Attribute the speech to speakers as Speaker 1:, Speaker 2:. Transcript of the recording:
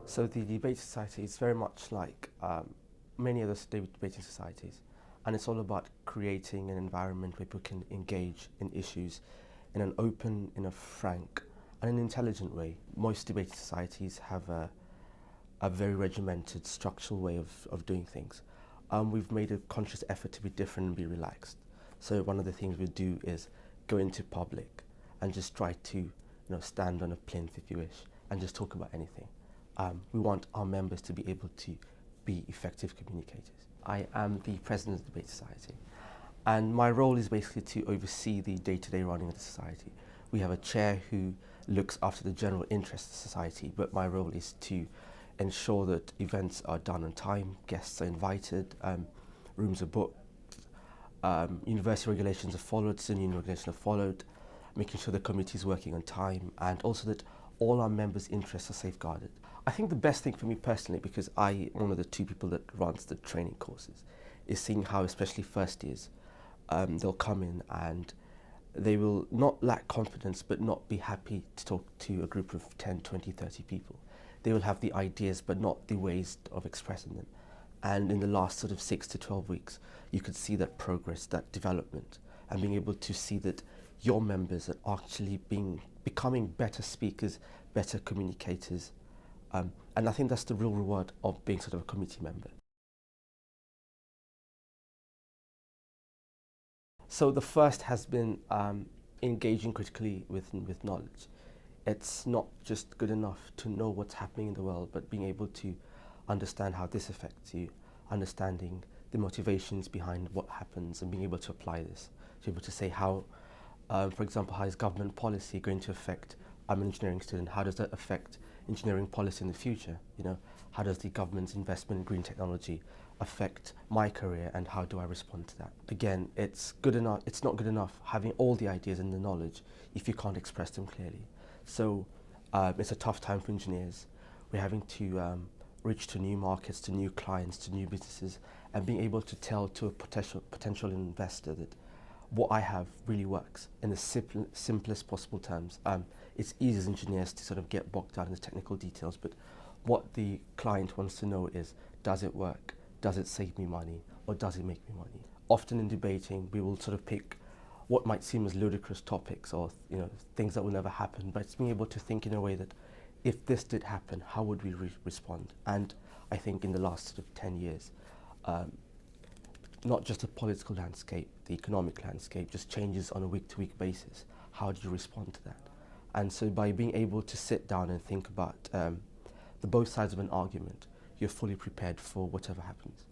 Speaker 1: So the debate society is very much like many other debating societies, and it's all about creating an environment where people can engage in issues in an open, in a frank, and an intelligent way. Most debating societies have a very regimented, structural way of doing things. We've made a conscious effort to be different and be relaxed. So one of the things we do is go into public and just try to, stand on a plinth, if you wish, and just talk about anything. We want our members to be able to be effective communicators. I am the president of the Debate Society, and my role is basically to oversee the day-to-day running of the society. We have a chair who looks after the general interest of the society, but my role is to ensure that events are done on time, guests are invited, rooms are booked, university regulations are followed, student union regulations are followed, making sure the committee is working on time, and also that all our members' interests are safeguarded. I think the best thing for me personally, because I'm one of the two people that runs the training courses, is seeing how, especially first years, they'll come in and they will not lack confidence but not be happy to talk to a group of 10, 20, 30 people. They will have the ideas but not the ways of expressing them. And in the last sort of 6 to 12 weeks, you could see that progress, that development, and being able to see that your members are actually becoming better speakers, better communicators. And I think that's the real reward of being sort of a committee member. So the first has been engaging critically with knowledge. It's not just good enough to know what's happening in the world, but being able to understand how this affects you, understanding the motivations behind what happens and being able to apply this. To be able to say how, for example, how is government policy going to affect I'm an engineering student, how does that affect engineering policy in the future? How does the government's investment in green technology affect my career and how do I respond to that? Again, it's not good enough having all the ideas and the knowledge if you can't express them clearly. So it's a tough time for engineers. We're having to reach to new markets, to new clients, to new businesses, and being able to tell to a potential investor that what I have really works in the simplest possible terms. It's easy as engineers to sort of get bogged down in the technical details, but what the client wants to know is, does it work? Does it save me money? Or does it make me money? Often in debating, we will sort of pick what might seem as ludicrous topics or things that will never happen, but it's being able to think in a way that if this did happen, how would we respond? And I think in the last sort of 10 years, not just the political landscape, the economic landscape just changes on a week-to-week basis. How do you respond to that? And so by being able to sit down and think about the both sides of an argument, you're fully prepared for whatever happens.